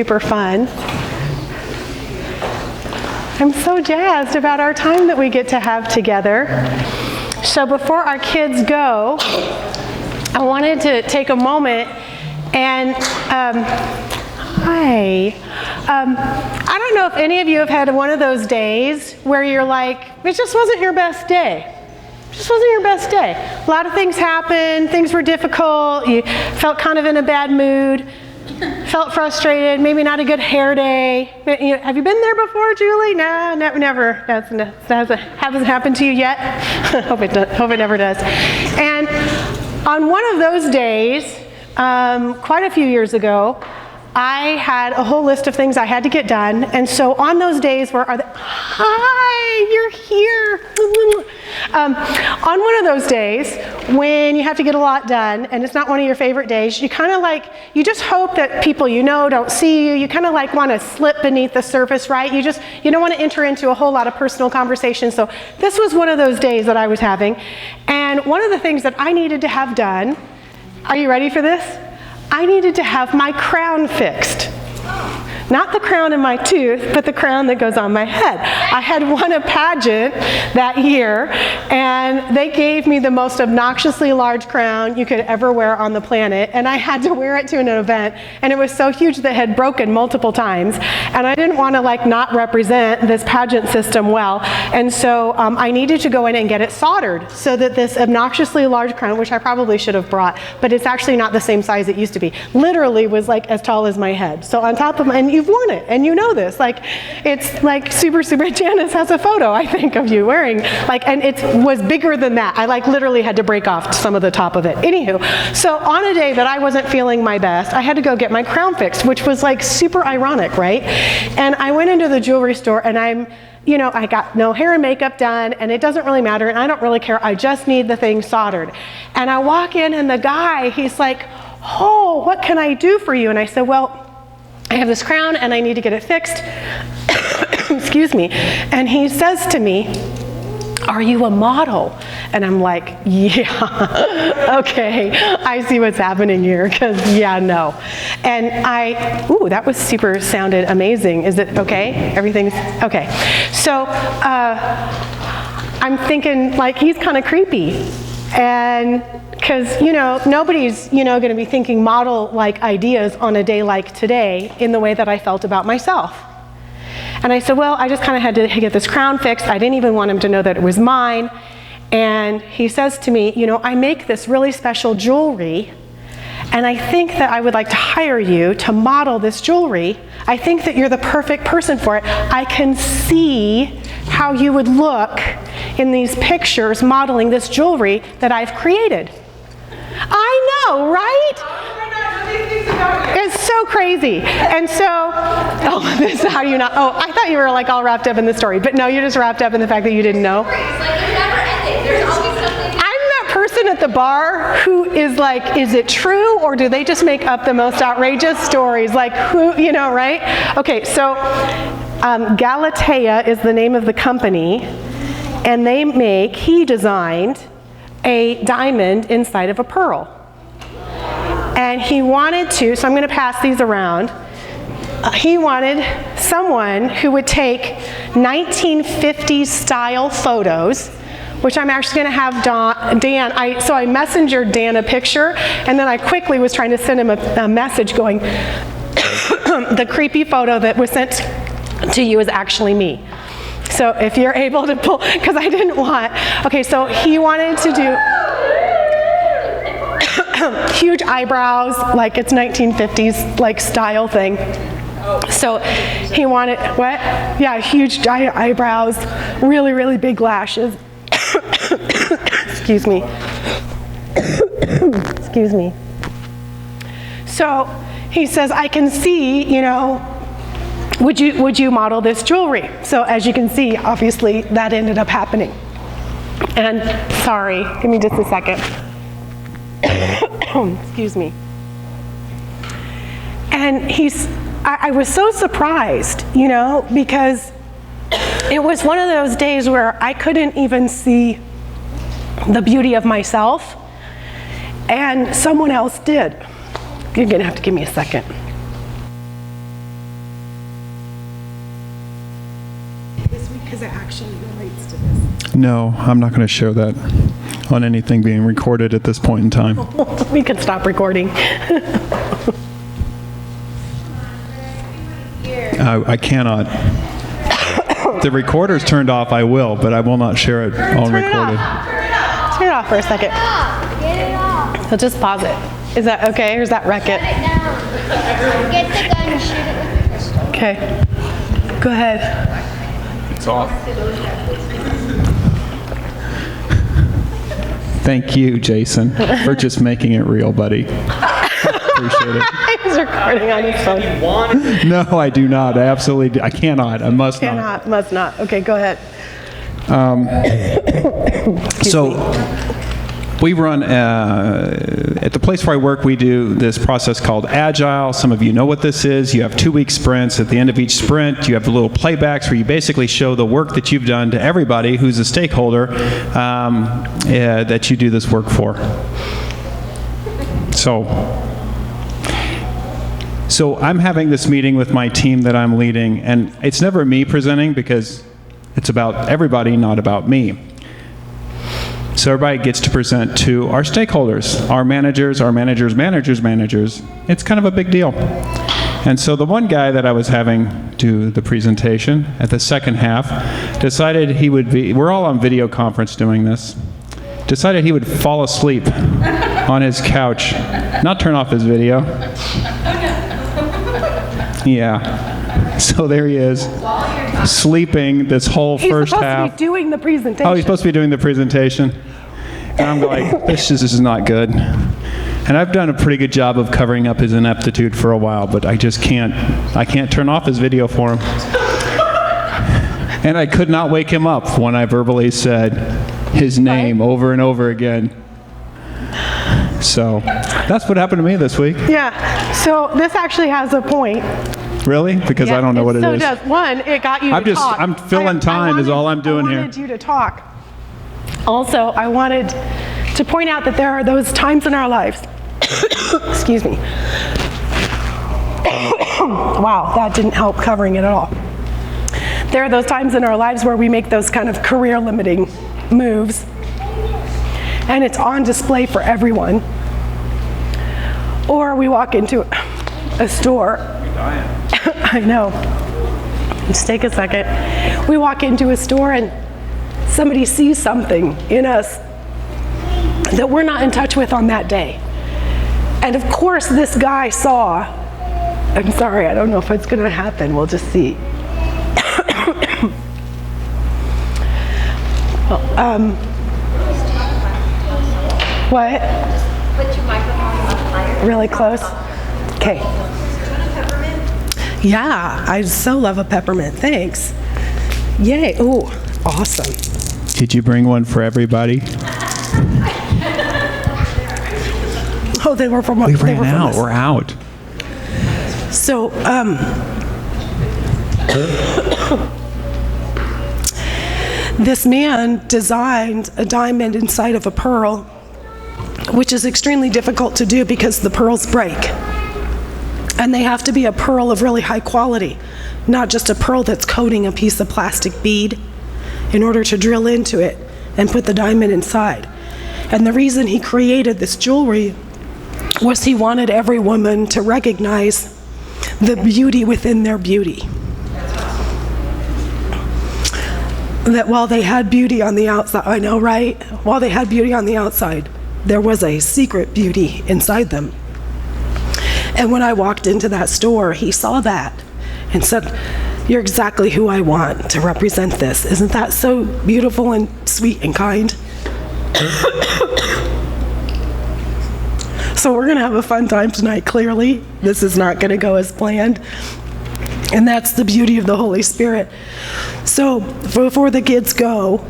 super fun. I'm so jazzed about our time that we get to have together. So before our kids go, I wanted to take a moment and, I don't know if any of you have had one of those days where you're like, it just wasn't your best day. It just wasn't your best day. A lot of things happened, things were difficult, you felt kind of in a bad mood, felt frustrated, maybe not a good hair day. Have you been there before, Julie? No, never. That hasn't happened to you yet? hope it never does. And on one of those days, quite a few years ago, I had a whole list of things I had to get done, and so on those days where hi, you're here. On one of those days when you have to get a lot done and it's not one of your favorite days, you kind of like, you just hope that people you know don't see you. You kind of like want to slip beneath the surface, right? You don't want to enter into a whole lot of personal conversation. So this was one of those days that I was having, and one of the things that I needed to have done, are you ready for this? I needed to have my crown fixed. Not the crown in my tooth, but the crown that goes on my head. I had won a pageant that year, and they gave me the most obnoxiously large crown you could ever wear on the planet, and I had to wear it to an event, and it was so huge that it had broken multiple times, and I didn't want to like not represent this pageant system well, and so I needed to go in and get it soldered so that this obnoxiously large crown, which I probably should have brought, but it's actually not the same size it used to be, literally was like as tall as my head. So on top of my, and you've worn it, and you know this, like it's like super, Janice has a photo, I think, of you wearing, like, and it was bigger than that. I like literally had to break off some of the top of it. Anywho, so on a day that I wasn't feeling my best, I had to go get my crown fixed, which was like super ironic, right? And I went into the jewelry store, and I got no hair and makeup done, and it doesn't really matter, and I don't really care, I just need the thing soldered. And I walk in, and the guy, he's like, oh, what can I do for you? And I said, well, I have this crown and I need to get it fixed. Excuse me. And he says to me, are you a model? And I'm like, yeah, okay, I see what's happening here, because yeah, no. And that was sounded amazing. Is it okay? Everything's okay. So I'm thinking like he's kind of creepy. And because, nobody's, going to be thinking model-like ideas on a day like today in the way that I felt about myself. And I said, well, I just kind of had to get this crown fixed. I didn't even want him to know that it was mine. And he says to me, I make this really special jewelry, and I think that I would like to hire you to model this jewelry. I think that you're the perfect person for it. I can see how you would look in these pictures modeling this jewelry that I've created. I know, right? It's so crazy. And so, this is how you not, I thought you were like all wrapped up in the story, but no, you're just wrapped up in the fact that you didn't know. I'm that person at the bar who is like, is it true, or do they just make up the most outrageous stories? Like who, right? Okay, so Galatea is the name of the company, and he designed a diamond inside of a pearl. And he wanted to, so I'm going to pass these around. He wanted someone who would take 1950s style photos, which I'm actually going to have Dan, so I messengered Dan a picture, and then I quickly was trying to send him a message going, the creepy photo that was sent to you is actually me. So if you're able to pull, because I didn't want, okay, so he wanted to do huge eyebrows, like it's 1950s like style thing. So he wanted, what? Yeah, huge giant eyebrows, really, really big lashes. Excuse me. Excuse me. So he says, I can see, would you model this jewelry? So as you can see, obviously that ended up happening. And sorry, give me just a second. Excuse me. And I was so surprised, because it was one of those days where I couldn't even see the beauty of myself, and someone else did. You're gonna have to give me a second. this week because it actually relates to this. No, I'm not going to show that on anything being recorded at this point in time. We can stop recording. I cannot. If the recorder's turned off, I will, but I will not share it on recorded. Turn it off for a second. Get it off. So just pause it. Is that okay, or does that wreck it? Put it down. Get the gun and shoot it with the pistol. Okay. Go ahead. It's off. Thank you, Jason, for just making it real, buddy. Appreciate it. He's recording on his phone. No, I do not. I absolutely do. I cannot. I must not. Cannot, must not. Okay, go ahead. So we run, at the place where I work, we do this process called Agile. Some of you know what this is. You have 2-week sprints. At the end of each sprint, you have little playbacks where you basically show the work that you've done to everybody who's a stakeholder that you do this work for. So I'm having this meeting with my team that I'm leading, and it's never me presenting because it's about everybody, not about me. So everybody gets to present to our stakeholders, our managers, managers. It's kind of a big deal. And so the one guy that I was having do the presentation at the second half decided he would be, we're all on video conference doing this, decided he would fall asleep on his couch, not turn off his video. Yeah. So there he is, sleeping this whole first half. He's supposed to be doing the presentation. Oh, he's supposed to be doing the presentation. And I'm like, this is not good. And I've done a pretty good job of covering up his ineptitude for a while, but I just can't turn off his video for him. And I could not wake him up when I verbally said his name over and over again. So that's what happened to me this week. Yeah. So this actually has a point. Really? Because I don't know what it is. So does. One, it got you to talk. I'm filling time is all I'm doing here. I wanted you to talk. Also, I wanted to point out that there are those times in our lives. Excuse me. Wow, that didn't help covering it at all. There are those times in our lives where we make those kind of career-limiting moves, and it's on display for everyone. Or we walk into a store. I know. Just take a second. We walk into a store and somebody sees something in us that we're not in touch with on that day. And of course, this guy saw, I'm sorry, I don't know if it's going to happen. We'll just see. What? Put your microphone up higher. Really close? Okay. Yeah, I so love a peppermint. Thanks. Yay. Oh, awesome. Did you bring one for everybody? Oh, they were from We ran out. We're out. So, this man designed a diamond inside of a pearl, which is extremely difficult to do because the pearls break. And they have to be a pearl of really high quality, not just a pearl that's coating a piece of plastic bead in order to drill into it and put the diamond inside. And the reason he created this jewelry was he wanted every woman to recognize the beauty within their beauty. That while they had beauty on the outside, I know, right? While they had beauty on the outside, there was a secret beauty inside them. And when I walked into that store, he saw that and said, "You're exactly who I want to represent this. Isn't that so beautiful and sweet and kind?" So we're gonna have a fun time tonight, clearly. This is not gonna go as planned. And that's the beauty of the Holy Spirit. So before the kids go,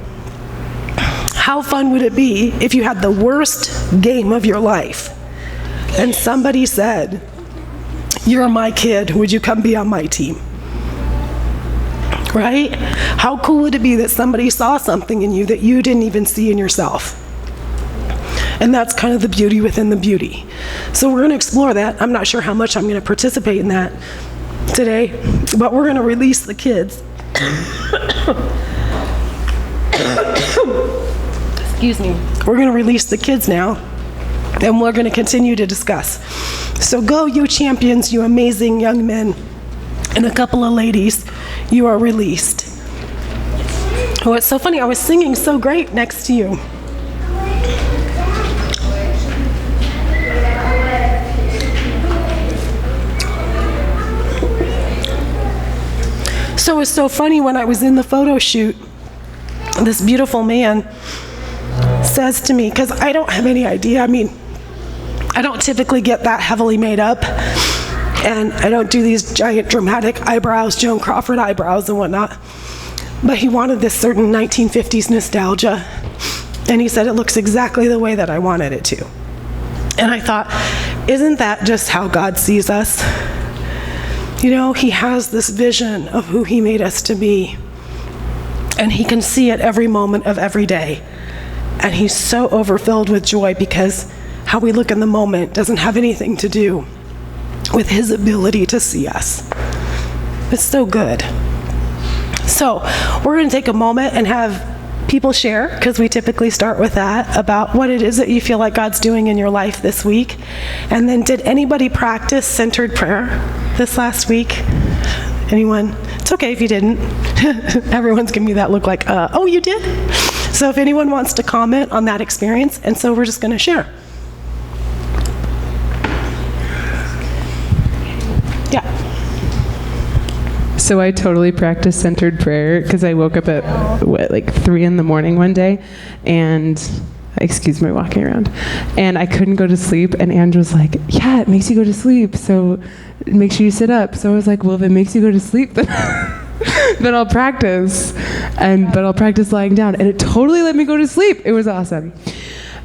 how fun would it be if you had the worst game of your life and somebody said, "You're my kid, would you come be on my team?" Right? How cool would it be that somebody saw something in you that you didn't even see in yourself? And that's kind of the beauty within the beauty. So we're going to explore that. I'm not sure how much I'm going to participate in that today, but we're going to release the kids. Excuse me. We're going to release the kids now, and we're going to continue to discuss. So go, you champions, you amazing young men, and a couple of ladies, you are released. Oh, it's so funny. I was singing so great next to you. So it's so funny, when I was in the photo shoot, this beautiful man says to me, because I don't have any idea, I mean, I don't typically get that heavily made up, and I don't do these giant dramatic eyebrows, Joan Crawford eyebrows and whatnot, but he wanted this certain 1950s nostalgia, and he said it looks exactly the way that I wanted it to. And I thought, isn't that just how God sees us? You know, he has this vision of who he made us to be, and he can see it every moment of every day. And he's so overfilled with joy because how we look in the moment doesn't have anything to do with his ability to see us. It's so good. So we're going to take a moment and have people share, because we typically start with that, about what it is that you feel like God's doing in your life this week. And then, did anybody practice centered prayer this last week? Anyone? It's okay if you didn't. Everyone's giving me that look like, oh, you did? So if anyone wants to comment on that experience, and so we're just going to share. Yeah. So I totally practiced centered prayer because I woke up at, like 3 in the morning one day, and excuse my walking around, and I couldn't go to sleep, and Andrew was like, yeah, it makes you go to sleep, so it makes you sit up. So I was like, well, if it makes you go to sleep, then, then I'll practice, but I'll practice lying down, and it totally let me go to sleep. It was awesome.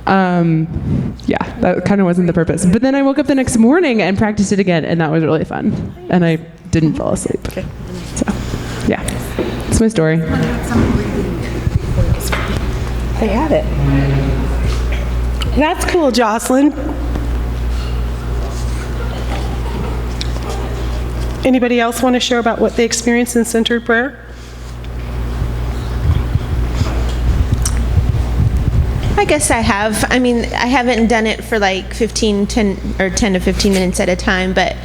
Yeah, that kind of wasn't the purpose. But then I woke up the next morning and practiced it again, and that was really fun, and I didn't fall asleep. Okay. So, yeah, that's my story. They had it. That's cool, Jocelyn. Anybody else want to share about what they experienced in centered prayer? I guess I have. I mean, I haven't done it for like 10 to 15 minutes at a time, but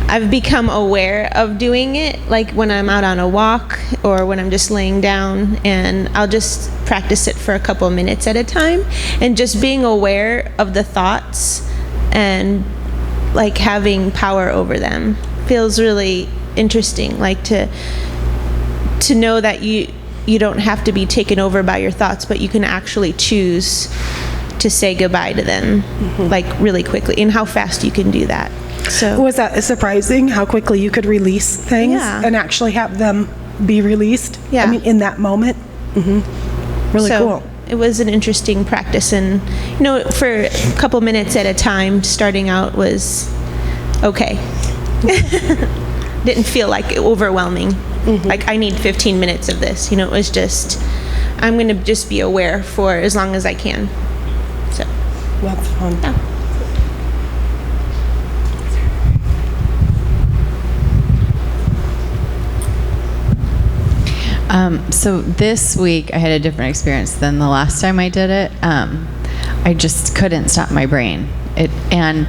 I've become aware of doing it, like when I'm out on a walk or when I'm just laying down, and I'll just practice it for a couple minutes at a time, and just being aware of the thoughts and like having power over them feels really interesting, like to know that you don't have to be taken over by your thoughts, but you can actually choose to say goodbye to them, like really quickly, and how fast you can do that. So Was that surprising how quickly you could release things and actually have them be released? Yeah. I mean, in that moment? Really so cool. It was an interesting practice, and for a couple minutes at a time, starting out was okay. Didn't feel like overwhelming. Like I need 15 minutes of this. It was just, I'm going to just be aware for as long as I can. So That's fun. yeah. So this week I had a different experience than the last time I did it. I just couldn't stop my brain. And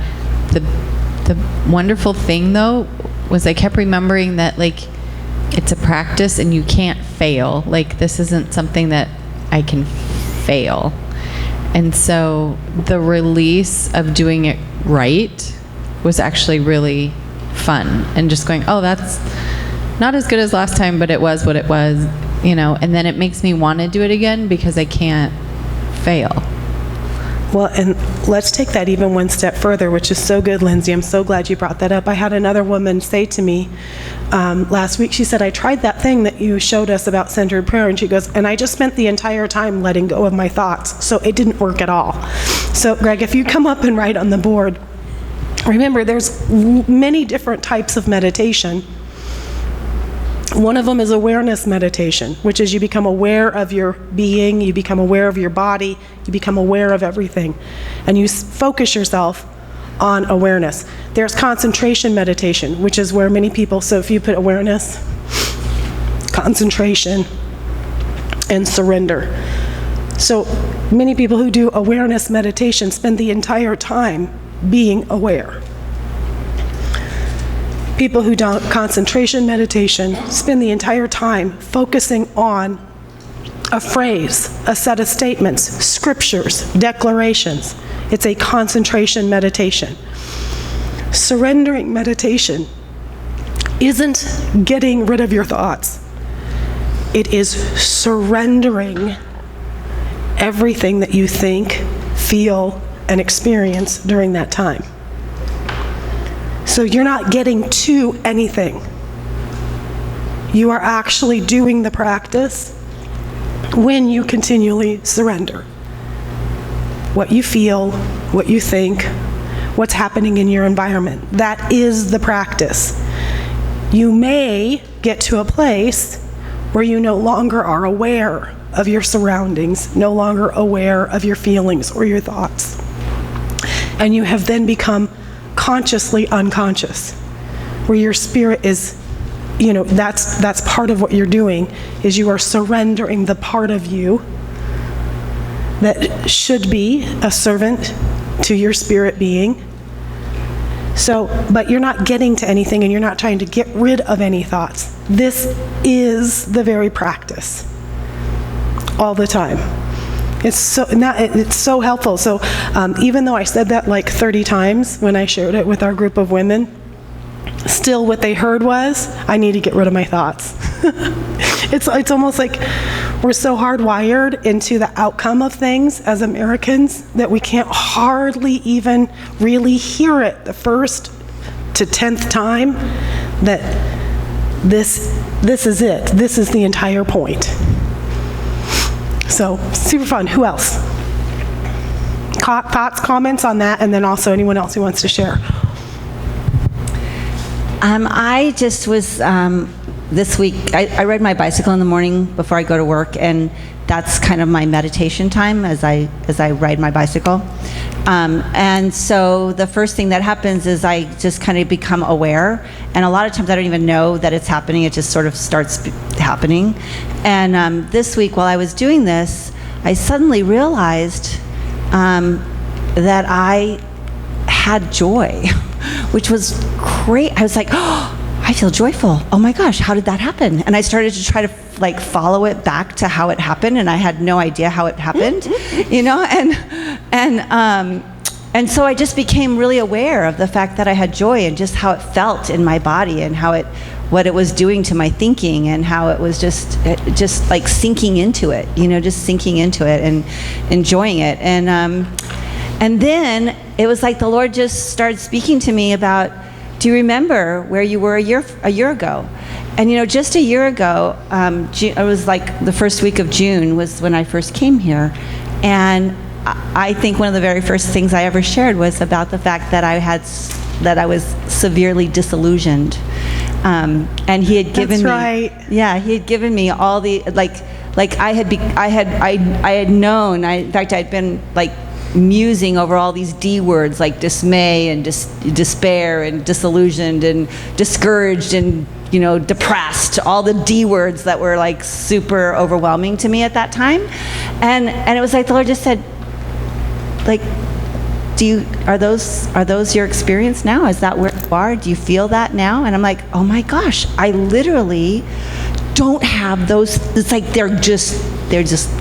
the wonderful thing though was I kept remembering that like it's a practice and you can't fail. Like this isn't something that I can fail. And so the release of doing it right was actually really fun, and just going, oh, that's not as good as last time, but it was what it was, and then it makes me want to do it again because I can't fail. Well, and let's take that even one step further, which is so good, Lindsay. I'm so glad you brought that up. I had another woman say to me last week, she said, I tried that thing that you showed us about centered prayer, and she goes, and I just spent the entire time letting go of my thoughts, so it didn't work at all. So, Greg, if you come up and write on the board, remember, there's many different types of meditation. One of them is awareness meditation, which is you become aware of your being, you become aware of your body, you become aware of everything, and you focus yourself on awareness. There's concentration meditation, which is where many people, so if you put awareness, concentration, and surrender. So many people who do awareness meditation spend the entire time being aware. People who do concentration meditation spend the entire time focusing on a phrase, a set of statements, scriptures, declarations. It's a concentration meditation. Surrendering meditation isn't getting rid of your thoughts. It is surrendering everything that you think, feel, and experience during that time. So you're not getting to anything. You are actually doing the practice when you continually surrender. What you feel, what you think, what's happening in your environment. That is the practice. You may get to a place where you no longer are aware of your surroundings, no longer aware of your feelings or your thoughts. And you have then become consciously unconscious, where your spirit is, that's part of what you're doing, is you are surrendering the part of you that should be a servant to your spirit being. So, but you're not getting to anything, and you're not trying to get rid of any thoughts. This is the very practice all the time. It's so helpful. So even though I said that like 30 times when I shared it with our group of women, still what they heard was, I need to get rid of my thoughts. It's almost like we're so hardwired into the outcome of things as Americans that we can't hardly even really hear it the first to 10th time that this is it. This is the entire point. So, super fun. Who else? Thoughts, comments on that, and then also anyone else who wants to share. I just was, this week, I ride my bicycle in the morning before I go to work, and that's kind of my meditation time as I ride my bicycle. And so the first thing that happens is I just kind of become aware, and a lot of times I don't even know that it's happening. It just sort of starts happening. And this week, while I was doing this, I suddenly realized that I had joy, which was great. I was like, oh, I feel joyful. Oh my gosh, how did that happen? And I started to try to follow it back to how it happened, and I had no idea how it happened, and so I just became really aware of the fact that I had joy and just how it felt in my body and what it was doing to my thinking, and how it was just like sinking into it, just sinking into it and enjoying it. And then it was like the Lord just started speaking to me about, do you remember where you were a year ago? And just a year ago, it was like the first week of June was when I first came here. And I think one of the very first things I ever shared was about the fact that I was severely disillusioned. And he had given he had given me all the, I had known, in fact, I'd been musing over all these D words like dismay and despair and disillusioned and discouraged and depressed, all the D words that were super overwhelming to me at that time. And it was like the Lord just said, are those your experience now? Is that where you are? Do you feel that now? And I'm like, oh my gosh, I literally don't have those. It's like they're just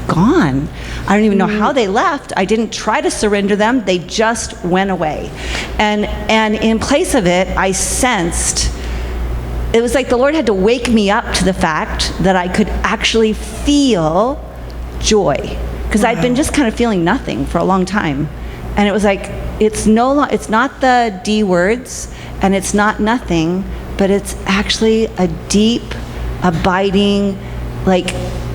gone. I don't even know how they left. I didn't try to surrender them. They just went away. And in place of it, I sensed, it was like the Lord had to wake me up to the fact that I could actually feel joy. Because I'd been just kind of feeling nothing for a long time. And it was like, it's not the D words, and it's not nothing, but it's actually a deep, abiding,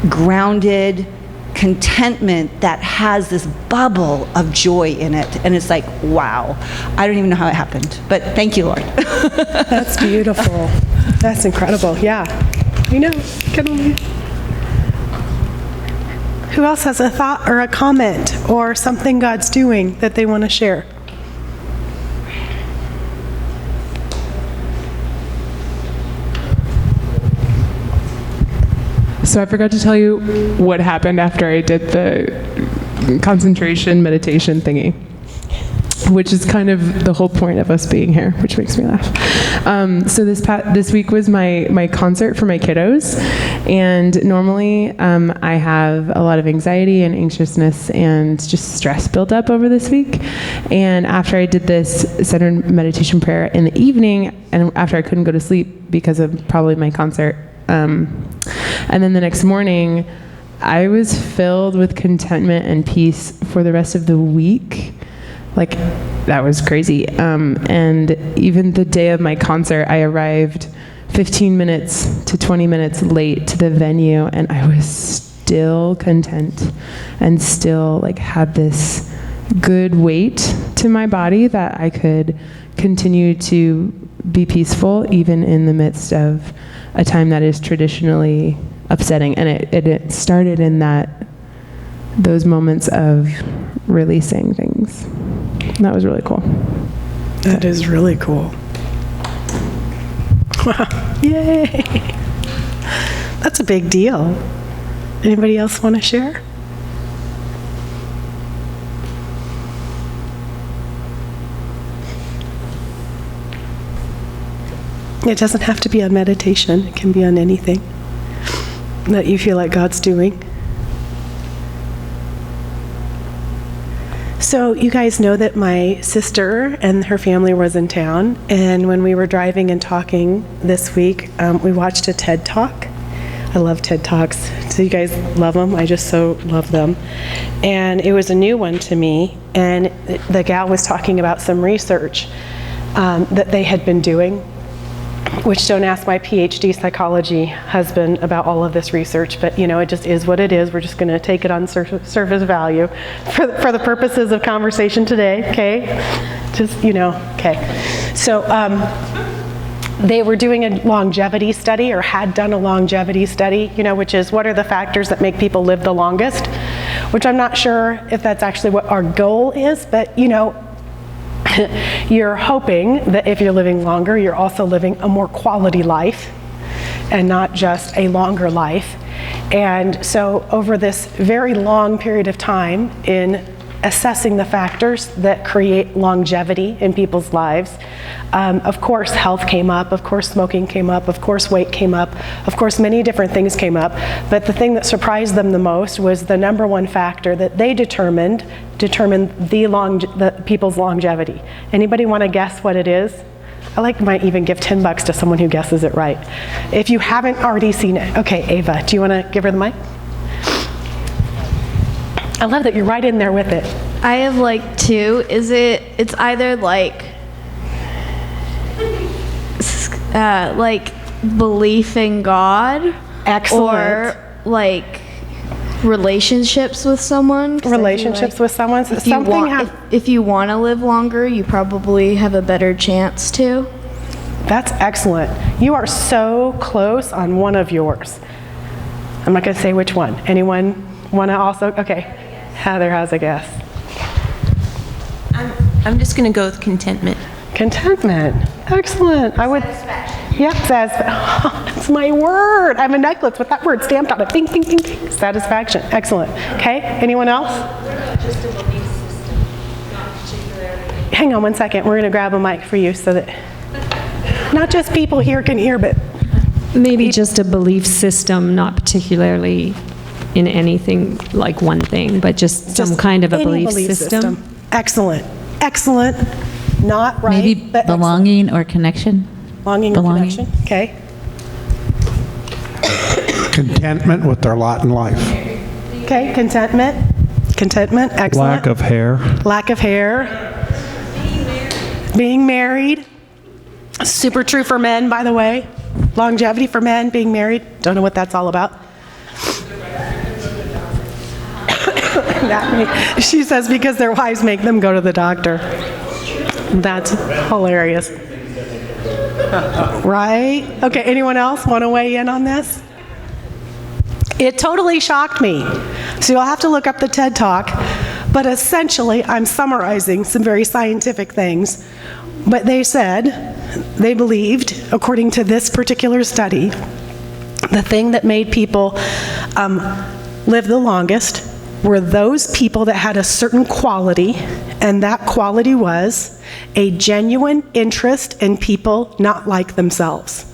grounded contentment that has this bubble of joy in it. And it's like, wow, I don't even know how it happened, but thank you, Lord. That's beautiful. That's incredible. Yeah. Who else has a thought or a comment or something God's doing that they want to share? So I forgot to tell you what happened after I did the concentration meditation thingy, which is kind of the whole point of us being here, which makes me laugh. So this week was my concert for my kiddos, and normally I have a lot of anxiety and anxiousness and just stress built up over this week. And after I did this centered meditation prayer in the evening, and after I couldn't go to sleep because of probably my concert, and then the next morning, I was filled with contentment and peace for the rest of the week. Like, that was crazy. And even the day of my concert, I arrived 15 minutes to 20 minutes late to the venue, and I was still content and still like had this good weight to my body that I could continue to be peaceful even in the midst of a time that is traditionally upsetting. And it started in those moments of releasing things. And that was really cool. That is really cool. Wow. Yay. That's a big deal. Anybody else want to share? It doesn't have to be on meditation. It can be on anything that you feel like God's doing. So you guys know that my sister and her family was in town, and when we were driving and talking this week, we watched a TED Talk. I love TED Talks. So you guys love them? I just so love them. And it was a new one to me, and the gal was talking about some research that they had been doing, which don't ask my PhD psychology husband about all of this research, but it just is what it is. We're just going to take it on surface value for the purposes of conversation today, okay? Just, okay. So they were doing a longevity study, or had done a longevity study, which is what are the factors that make people live the longest, which I'm not sure if that's actually what our goal is, but you're hoping that if you're living longer, you're also living a more quality life and not just a longer life. And so over this very long period of time in assessing the factors that create longevity in people's lives, of course health came up, of course smoking came up, of course weight came up, of course many different things came up, but the thing that surprised them the most was the number one factor that they determined the people's longevity. Anybody want to guess what it is? I might even give $10 to someone who guesses it right. If you haven't already seen it. Okay, Ava, do you want to give her the mic? I love that you're right in there with it. I have two. It's either belief in God. Excellent. Or relationships with someone. Relationships with someone. If you want to live longer, you probably have a better chance to. That's excellent. You are so close on one of yours. I'm not going to say which one. Anyone want to also? Okay. Heather has a guess. I'm just going to go with contentment. Contentment. Excellent. I would. Yep, satisfaction. That's my word. I have a necklace with that word stamped on it. Ding, ding, ding, ding. Satisfaction. Excellent. Okay, anyone else? Just a belief system, not particularly. Hang on one second. We're going to grab a mic for you so that not just people here can hear, but maybe just a belief system, not particularly in anything like one thing, but just some kind of a belief system. Excellent. Excellent. Not right. Maybe but belonging or connection. Belonging or connection. Okay. Contentment with their lot in life. Okay, contentment. Contentment. Excellent. Lack of hair. Lack of hair. Being married. Super true for men, by the way. Longevity for men, being married. Don't know what that's all about. She says because their wives make them go to the doctor. That's hilarious. Right? Okay, anyone else want to weigh in on this? It totally shocked me. So you'll have to look up the TED Talk. But essentially, I'm summarizing some very scientific things. But they said, they believed, according to this particular study, The thing that made people live the longest were those people that had a certain quality, and that quality was a genuine interest in people not like themselves.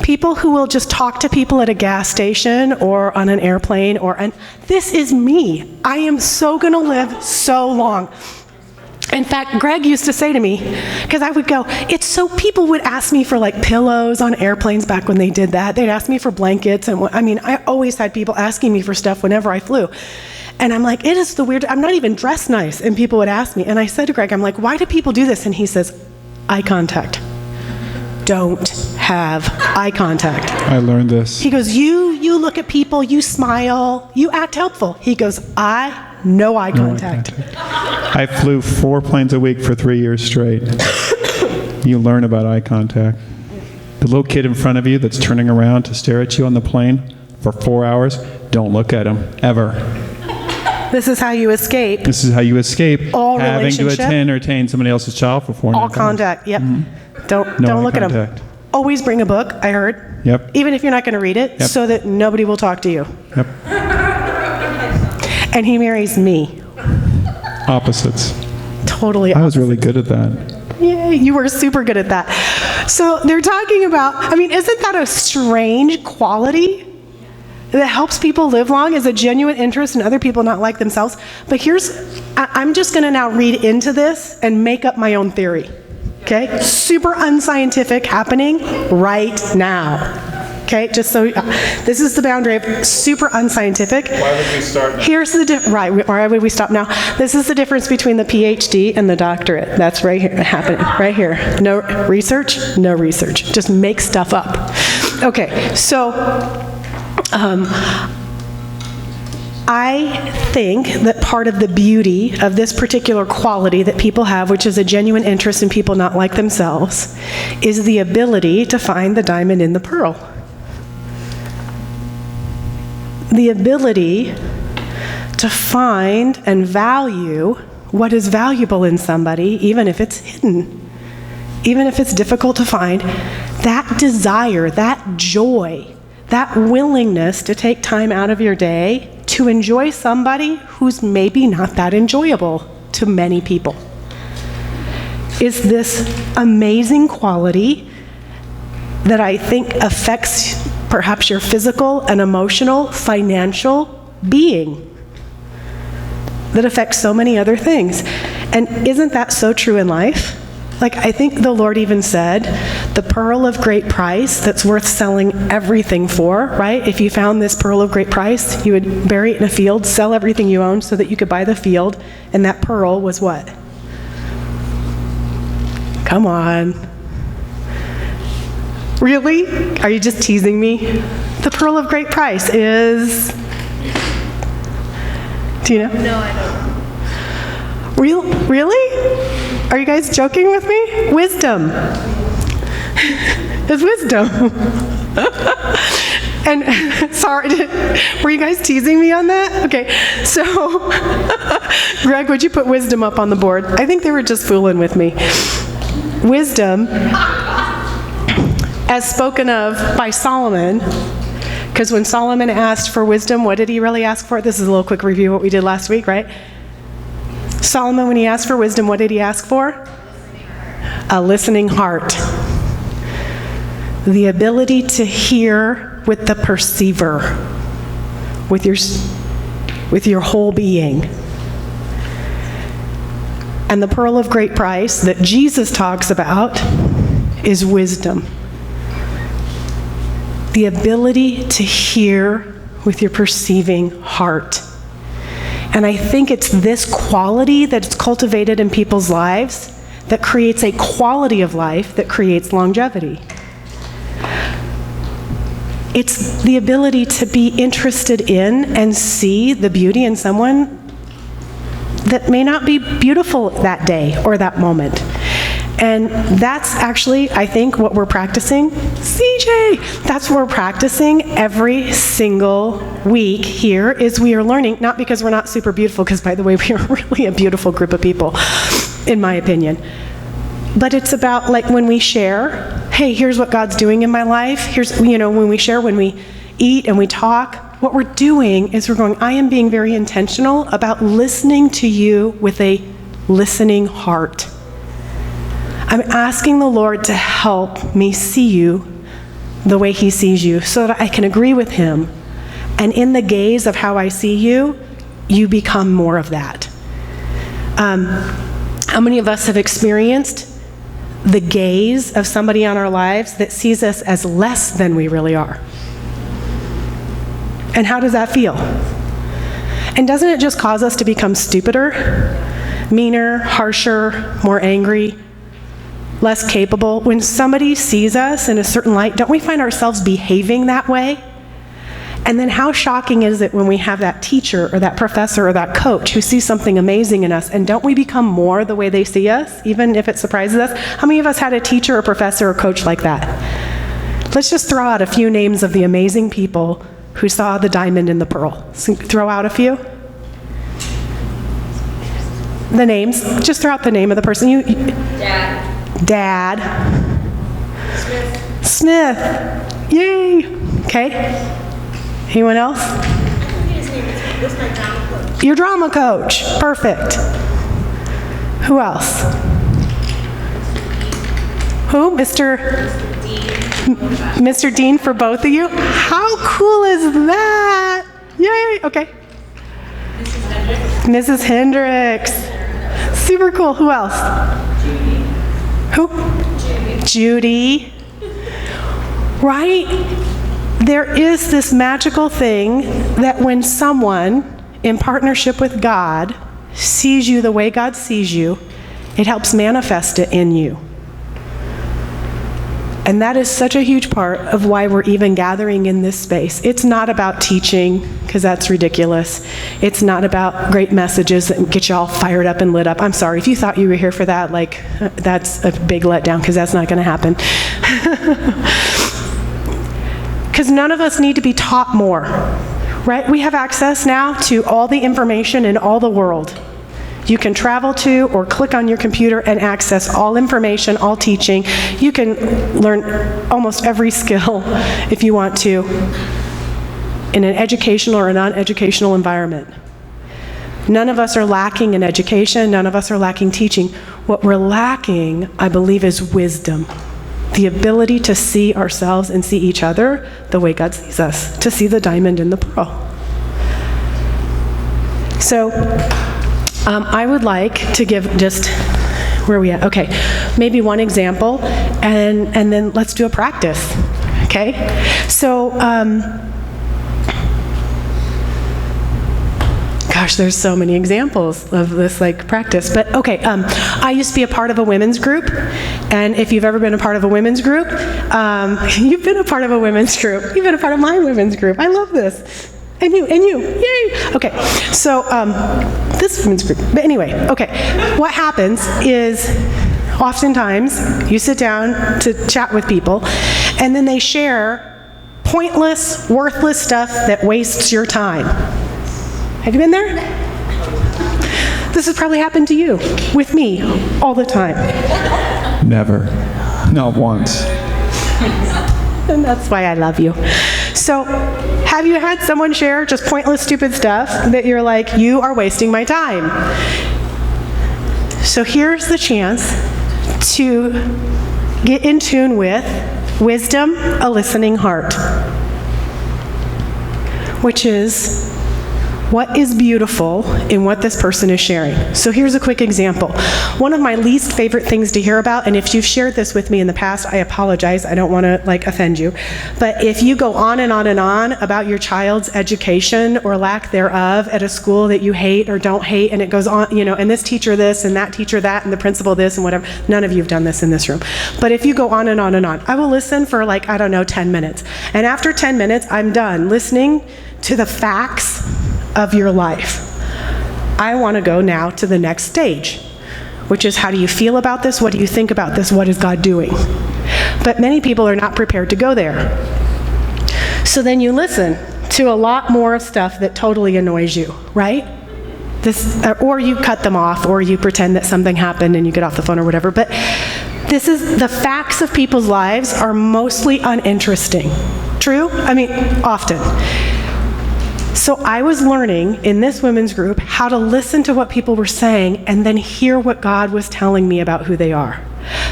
People who will just talk to people at a gas station or on an airplane this is me. I am so gonna live so long. In fact, Greg used to say to me, because I would go, people would ask me for like pillows on airplanes back when they did that. They'd ask me for blankets, and I always had people asking me for stuff whenever I flew. And I'm like, I'm not even dressed nice, and people would ask me. And I said to Greg, I'm like, why do people do this? And he says, eye contact. Don't have eye contact. I learned this. He goes, you look at people, you smile, you act helpful. He goes, no eye contact. I flew 4 planes a week for 3 years straight. You learn about eye contact. The little kid in front of you that's turning around to stare at you on the plane for 4 hours, don't look at him, ever. This is how you escape. This is how you escape all having to entertain somebody else's child for 4 all contact, yep. Mm-hmm. Don't look at them. Always bring a book, I heard. Yep. Even if you're not going to read it, so that nobody will talk to you. Yep. And he marries me. Opposites. Totally opposite. I was really good at that. Yeah, you were super good at that. So they're talking about, isn't that a strange quality that helps people live long, is a genuine interest in other people not like themselves? But I'm just going to now read into this and make up my own theory. Okay? Super unscientific happening right now. Okay, just so, this is the boundary of super unscientific. Why would we start now? Here's the, why would we stop now? This is the difference between the PhD and the doctorate. That's right here, happening, right here. No research, just make stuff up. Okay, so, I think that part of the beauty of this particular quality that people have, which is a genuine interest in people not like themselves, is the ability to find the diamond in the pearl. The ability to find and value what is valuable in somebody, even if it's hidden, even if it's difficult to find. That desire, that joy, that willingness to take time out of your day to enjoy somebody who's maybe not that enjoyable to many people, is this amazing quality that I think affects perhaps your physical and emotional, financial being, that affects so many other things. And isn't that so true in life? Like, I think the Lord even said, the pearl of great price that's worth selling everything for, right? If you found this pearl of great price, you would bury it in a field, sell everything you owned so that you could buy the field, and that pearl was what? Come on. Really? Are you just teasing me? The pearl of great price is... Do you know? No, I don't. Really? Are you guys joking with me? Wisdom. It's wisdom. And sorry, were you guys teasing me on that? Okay, so Greg, would you put wisdom up on the board? I think they were just fooling with me. Wisdom, as spoken of by Solomon, because when Solomon asked for wisdom, what did he really ask for? This is a little quick review of what we did last week, right? Solomon, when he asked for wisdom, what did he ask for? A listening heart. The ability to hear with the perceiver, with your whole being. And the pearl of great price that Jesus talks about is wisdom. The ability to hear with your perceiving heart. And I think it's this quality that's cultivated in people's lives that creates a quality of life that creates longevity. It's the ability to be interested in and see the beauty in someone that may not be beautiful that day or that moment. And that's actually, I think, what we're practicing. CJ, that's what we're practicing every single week here, is we are learning, not because we're not super beautiful, because by the way, we are really a beautiful group of people, in my opinion. But it's about like when we share, hey, here's what God's doing in my life. Here's, when we share, when we eat and we talk, what we're doing is we're going, I am being very intentional about listening to you with a listening heart. I'm asking the Lord to help me see you the way he sees you so that I can agree with him. And in the gaze of how I see you, you become more of that. How many of us have experienced the gaze of somebody on our lives that sees us as less than we really are? And how does that feel? And doesn't it just cause us to become stupider, meaner, harsher, more angry, less capable? When somebody sees us in a certain light, don't we find ourselves behaving that way? And then how shocking is it when we have that teacher or that professor or that coach who sees something amazing in us, and don't we become more the way they see us, even if it surprises us? How many of us had a teacher or professor or coach like that? Let's just throw out a few names of the amazing people who saw the diamond in the pearl. So throw out a few. The names. Just throw out the name of the person. Dad. Smith. Yay. Okay. Anyone else? Your drama coach. Perfect. Who else? Who? Mr. Dean for both of you? How cool is that? Yay. Okay. Mrs. Hendricks. Super cool. Who else? Who? Judy. Right? There is this magical thing that when someone in partnership with God sees you the way God sees you, it helps manifest it in you. And that is such a huge part of why we're even gathering in this space. It's not about teaching, because that's ridiculous. It's not about great messages that get you all fired up and lit up. I'm sorry, if you thought you were here for that, that's a big letdown, because that's not going to happen. Because none of us need to be taught more, right? We have access now to all the information in all the world. You can travel to or click on your computer and access all information, all teaching. You can learn almost every skill if you want to in an educational or a non-educational environment. None of us are lacking in education. None of us are lacking teaching. What we're lacking, I believe, is wisdom. The ability to see ourselves and see each other the way God sees us, to see the diamond in the pearl. So I would like to give just, where are we at? Okay, maybe one example, and then let's do a practice, okay? So, gosh, there's so many examples of this practice, but okay, I used to be a part of a women's group, and if you've ever been a part of a women's group, you've been a part of a women's group. You've been a part of my women's group. I love this. And you, yay! Okay, so this women's group, but anyway, okay, what happens is oftentimes you sit down to chat with people, and then they share pointless, worthless stuff that wastes your time. Have you been there? This has probably happened to you, with me, all the time. Never. Not once. And that's why I love you. So, have you had someone share just pointless, stupid stuff that you're like, you are wasting my time? So here's the chance to get in tune with wisdom, a listening heart, which is what is beautiful in what this person is sharing. So here's a quick example. One of my least favorite things to hear about, and if you've shared this with me in the past, I apologize, I don't want to offend you, but if you go on and on and on about your child's education or lack thereof at a school that you hate or don't hate, and it goes on, and this teacher this, and that teacher that, and the principal this, and whatever, none of you have done this in this room. But if you go on and on and on, I will listen for 10 minutes. And after 10 minutes, I'm done listening to the facts of your life. I want to go now to the next stage, which is, how do you feel about this? What do you think about this? What is God doing? But many people are not prepared to go there. So then you listen to a lot more of stuff that totally annoys you, right? or you cut them off, or you pretend that something happened and you get off the phone or whatever. But the facts of people's lives are mostly uninteresting. True? I mean, often. So I was learning in this women's group how to listen to what people were saying and then hear what God was telling me about who they are.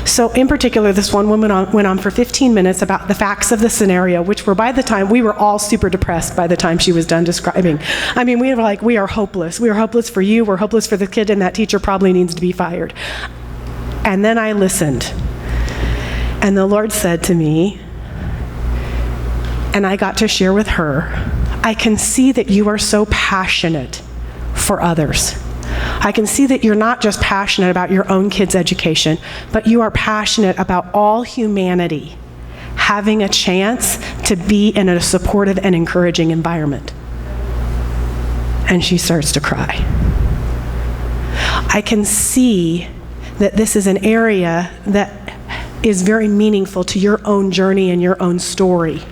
So in particular, this one woman went on for 15 minutes about the facts of the scenario, which were, by the time, we were all super depressed by the time she was done describing. I mean, we were like, we are hopeless. We are hopeless for you. We're hopeless for the kid, and that teacher probably needs to be fired. And then I listened. And the Lord said to me, and I got to share with her, I can see that you are so passionate for others. I can see that you're not just passionate about your own kids' education, but you are passionate about all humanity having a chance to be in a supportive and encouraging environment. And she starts to cry. I can see that this is an area that is very meaningful to your own journey and your own story.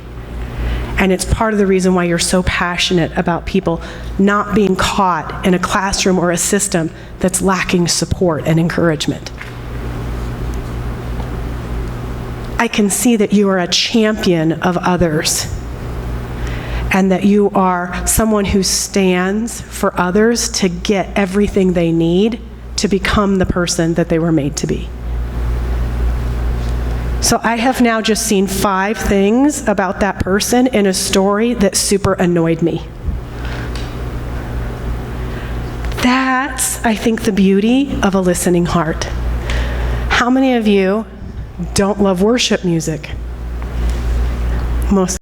And it's part of the reason why you're so passionate about people not being caught in a classroom or a system that's lacking support and encouragement. I can see that you are a champion of others, and that you are someone who stands for others to get everything they need to become the person that they were made to be. So I have now just seen 5 things about that person in a story that super annoyed me. That's, I think, the beauty of a listening heart. How many of you don't love worship music? Most.